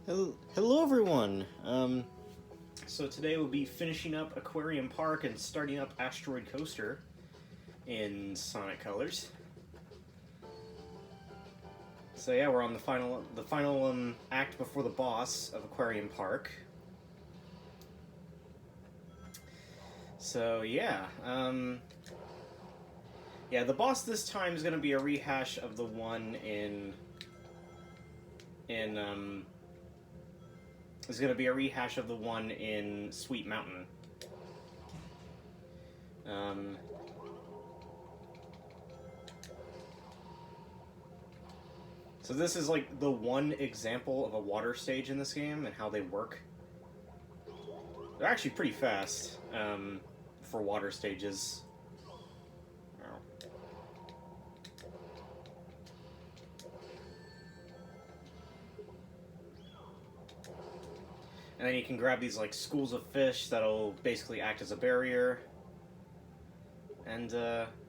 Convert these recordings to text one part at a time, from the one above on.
Hello everyone. So today we'll be finishing up Aquarium Park and starting up Asteroid Coaster in Sonic Colors. So yeah, we're on the final act before the boss of Aquarium Park. So yeah, the boss this time is going to be a rehash of the one in Sweet Mountain. So this is like the one example of a water stage in this game and how they work. They're actually pretty fast for water stages. And then you can grab these like schools of fish that'll basically act as a barrier. And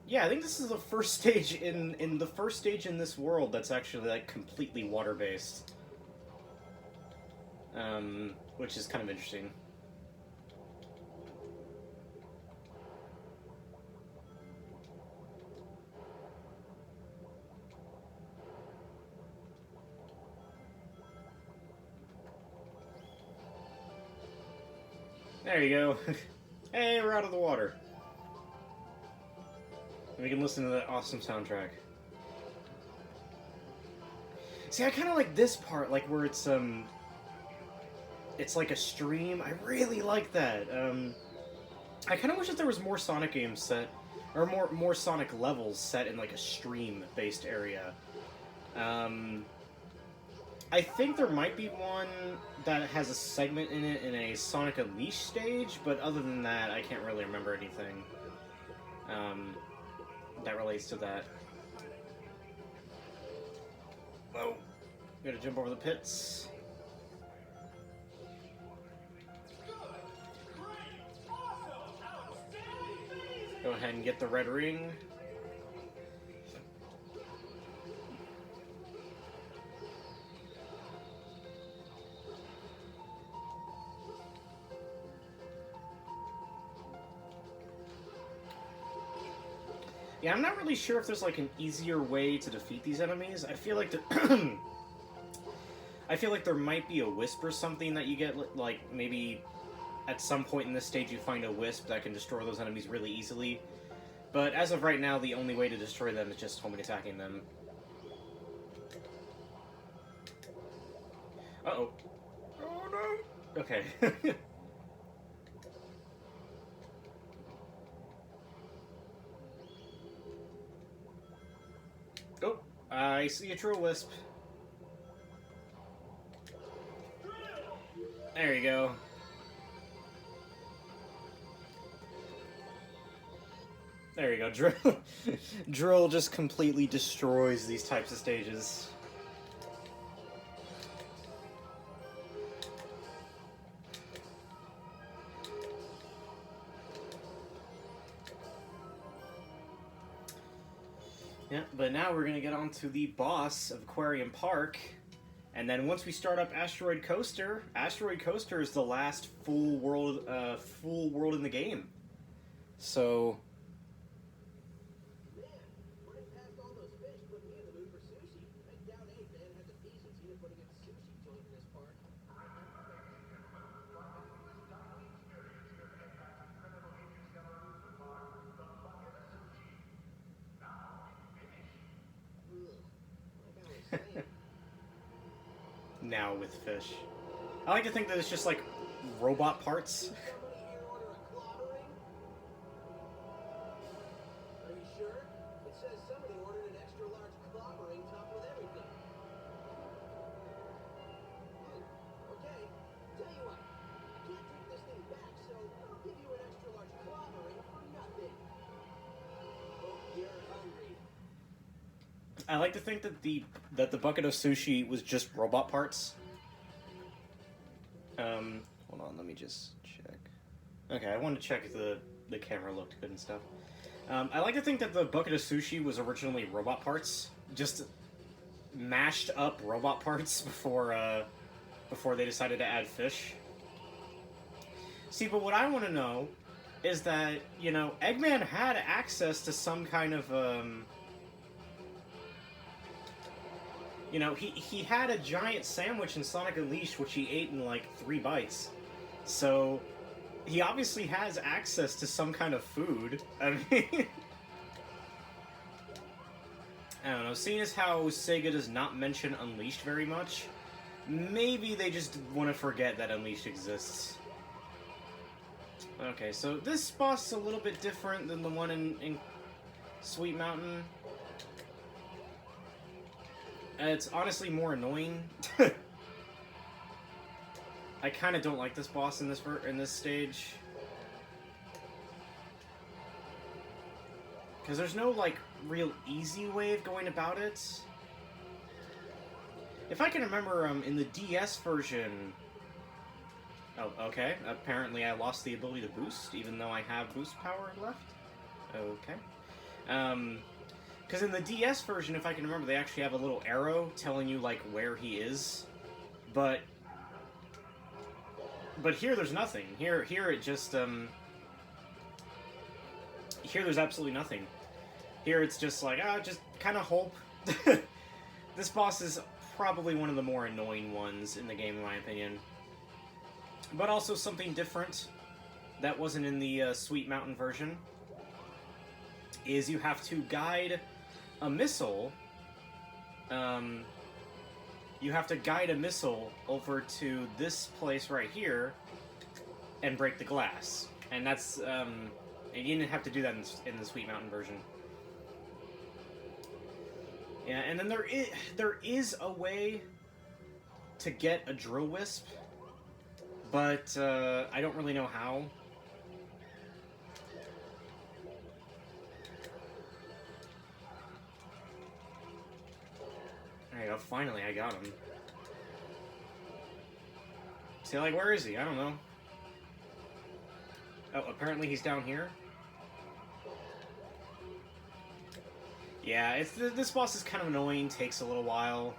yeah, I think this is the first stage in the first stage in this world that's actually like completely water based, which is kind of interesting. There you go. Hey, we're out of the water. We can listen to that awesome soundtrack. See, I kind of like this part, like where it's like a stream. I really like that. I kind of wish that there was more Sonic games set, or more Sonic levels set in like a stream-based area. I think there might be one that has a segment in it in a Sonic Unleashed stage, but other than that, I can't really remember anything that relates to that. Oh, gotta jump over the pits. Go ahead and get the red ring. Yeah, I'm not really sure if there's like an easier way to defeat these enemies. I feel like there might be a wisp or something that you get, like maybe at some point in this stage you find a wisp that can destroy those enemies really easily. But as of right now, the only way to destroy them is just homing attacking them. Uh-oh. Oh no! Okay. Oh, I see a Drill Wisp. There you go. There you go. Drill just completely destroys these types of stages. Yeah, but now we're gonna get on to the boss of Aquarium Park, and then once we start up Asteroid Coaster is the last full world in the game. So. Man, running past all those fish put me in the mood for sushi. I doubt any man has the decency to put a good sushi joint in this park. Now with fish. I like to think that it's just like robot parts. Somebody here order a clobbering? Are you sure? It says somebody ordered an extra large clobbering topped with everything. Oh, okay. Tell you what, I can't take this thing back, so I'll give you an extra large clobbering for nothing. Oh, you're hungry. I like to think that the Bucket O Sushi was just robot parts. Hold on, let me just check. Okay, I want to check if the camera looked good and stuff. I like to think that the Bucket of Sushi was originally robot parts, just mashed up robot parts before before they decided to add fish. See, but what I want to know is that, you know, Eggman had access to some kind of, you know, he had a giant sandwich in Sonic Unleashed, which he ate in, like, 3 bites. So, he obviously has access to some kind of food. I mean... I don't know, seeing as how Sega does not mention Unleashed very much, maybe they just want to forget that Unleashed exists. Okay, so this boss is a little bit different than the one in Sweet Mountain. It's honestly more annoying. I kind of don't like this boss in this stage. Because there's no, like, real easy way of going about it. If I can remember, in the DS version... Oh, okay. Apparently I lost the ability to boost, even though I have boost power left. Okay. Because in the DS version, if I can remember, they actually have a little arrow telling you, like, where he is. But here there's nothing. Here it just, Here there's absolutely nothing. Here it's just like, just kind of hope. This boss is probably one of the more annoying ones in the game, in my opinion. But also something different that wasn't in the Sweet Mountain version is you have to guide a missile. You have to guide a missile over to this place right here and break the glass. And that's, and you didn't have to do that in the Sweet Mountain version. Yeah, and then there is a way to get a drill wisp, but I don't really know how. There you go, finally I got him. See, like, where is he? I don't know. Oh, apparently he's down here. Yeah, this boss is kind of annoying, takes a little while.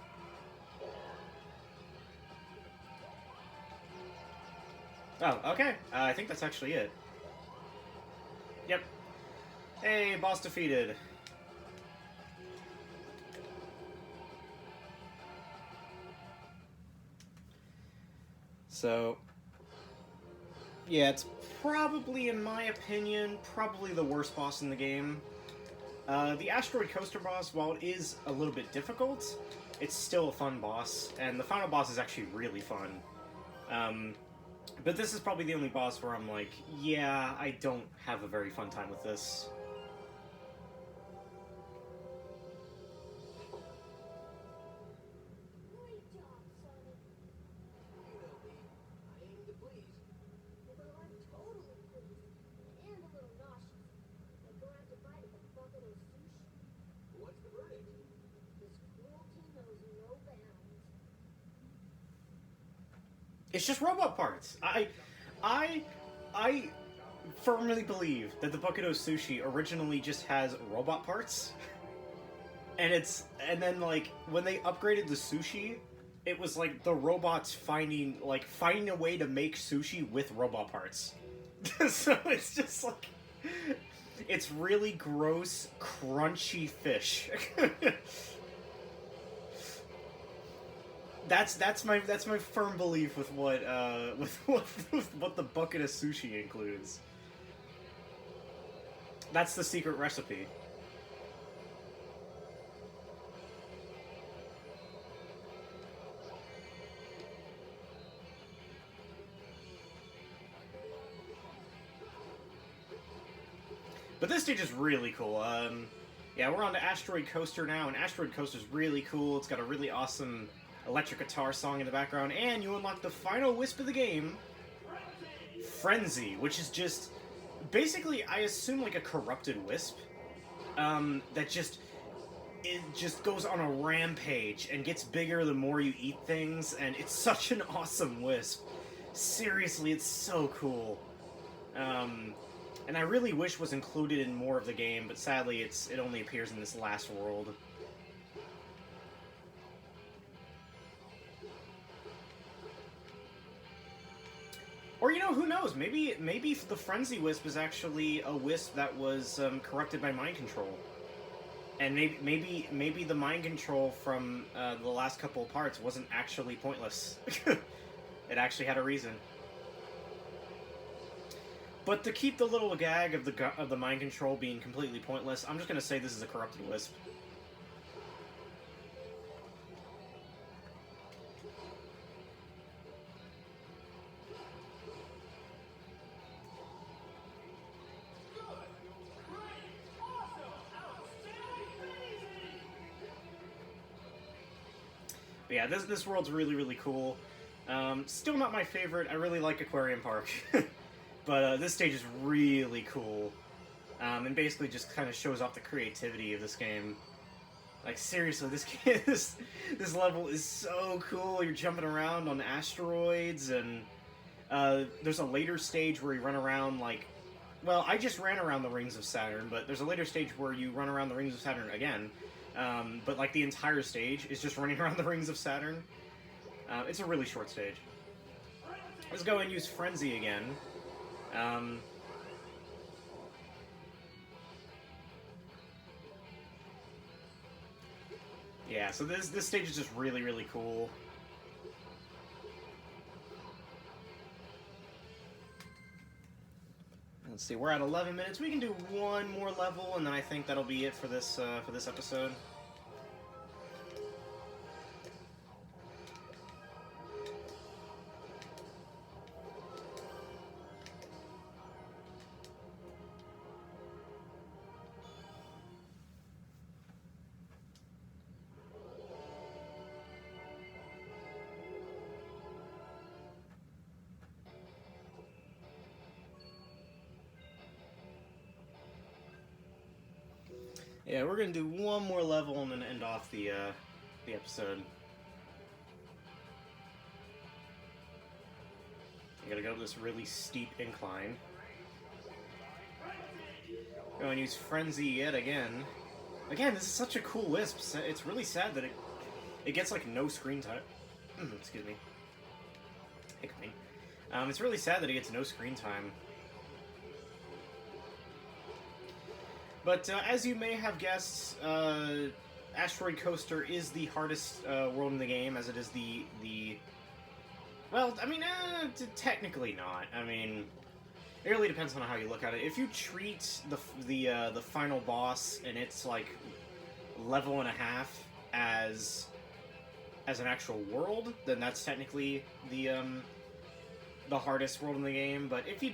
Oh, okay. I think that's actually it. Yep. Hey, boss defeated. So, yeah, it's probably, in my opinion, probably the worst boss in the game. The Asteroid Coaster boss, while it is a little bit difficult, it's still a fun boss, and the final boss is actually really fun. But this is probably the only boss where I'm like, yeah, I don't have a very fun time with this. Great job, Sonic. You know me. I aim to please. Well, I'm totally pleased. And a little nauseous. Like going out to bite at the Bucket O Sushi. What's the verdict? This cruelty knows no bounds. It's just robot parts. I firmly believe that the Bucket O Sushi originally just has robot parts. And then, like, when they upgraded the sushi, it was like the robots finding a way to make sushi with robot parts. So it's just like, it's really gross, crunchy fish. That's my firm belief with what with what the Bucket of Sushi includes. That's the secret recipe. But this stage is really cool. Yeah, we're on to Asteroid Coaster now, and Asteroid Coaster's really cool. It's got a really awesome electric guitar song in the background, and you unlock the final wisp of the game, Frenzy, which is just basically, I assume, like a corrupted wisp that just goes on a rampage and gets bigger the more you eat things, and it's such an awesome wisp. Seriously, it's so cool. And I really wish was included in more of the game, but sadly it only appears in this last world. Or you know, who knows? Maybe the Frenzy Wisp is actually a wisp that was corrupted by mind control, and maybe the mind control from the last couple of parts wasn't actually pointless. It actually had a reason. But to keep the little gag of the mind control being completely pointless, I'm just gonna say this is a corrupted wisp. But yeah, this world's really cool. Still not my favorite. I really like Aquarium Park, but this stage is really cool, and basically just kind of shows off the creativity of this game. Like seriously, this level is so cool. You're jumping around on asteroids, and there's a later stage where you run around like, well, I just ran around the rings of Saturn, but there's a later stage where you run around the rings of Saturn again. But like the entire stage is just running around the rings of Saturn. It's a really short stage. Let's go and use Frenzy again. Yeah, so this stage is just really cool. Let's see, we're at 11 minutes. We can do one more level, and then I think that'll be it for this episode. Yeah, we're gonna do one more level and then end off the episode. You gotta go to this really steep incline. Go and use Frenzy yet again. Again, this is such a cool wisp. It's really sad that it gets like no screen time. Excuse me. Hiccuping. It's really sad that it gets no screen time. But as you may have guessed, Asteroid Coaster is the hardest world in the game, as it is the well, I mean, technically not. I mean, it really depends on how you look at it. If you treat the final boss and it's like level and a half as an actual world, then that's technically the hardest world in the game. But if you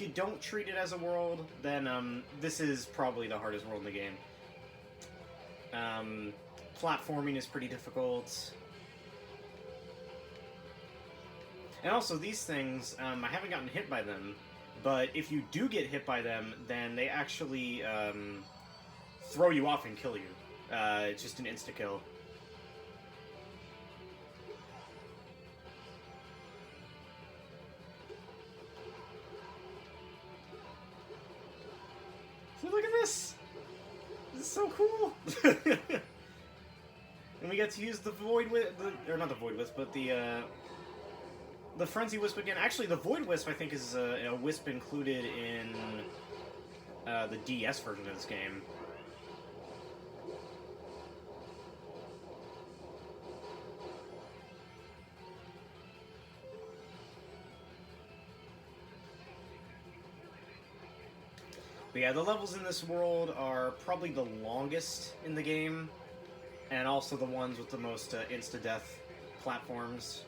don't treat it as a world, then this is probably the hardest world in the game. Platforming is pretty difficult, and also these things, I haven't gotten hit by them, but if you do get hit by them, then they actually throw you off and kill you. It's just an insta-kill. So look at this! This is so cool! And we get to use the Void Wisp, or not the Void Wisp, but the Frenzy Wisp again. Actually, the Void Wisp, I think, is a wisp included in the DS version of this game. But yeah, the levels in this world are probably the longest in the game, and also the ones with the most insta-death platforms.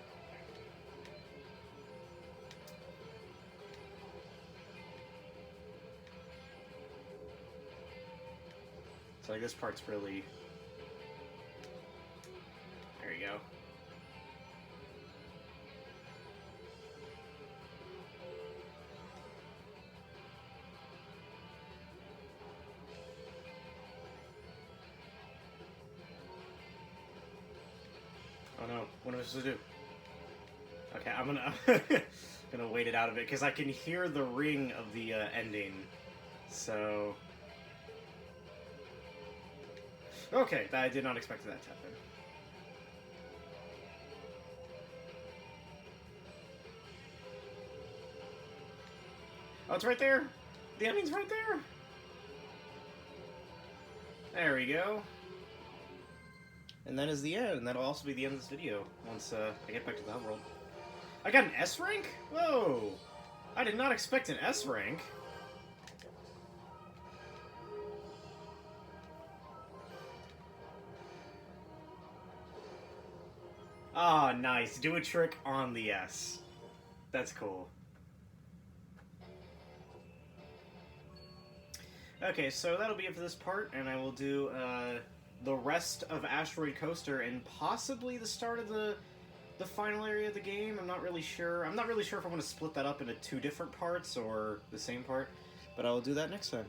So like, this part's really... There you go. Oh no, what am I supposed to do? Okay, I'm gonna wait it out a bit, because I can hear the ring of the ending, so... Okay, I did not expect that to happen. Oh, it's right there! The ending's right there! There we go. And that is the end, and that'll also be the end of this video, once I get back to the home world. I got an S rank? Whoa! I did not expect an S rank. Ah, nice. Do a trick on the S. That's cool. Okay, so that'll be it for this part, and I will do the rest of Asteroid Coaster and possibly the start of the final area of the game. I'm not really sure. I'm not really sure if I want to split that up into two different parts or the same part, but I will do that next time.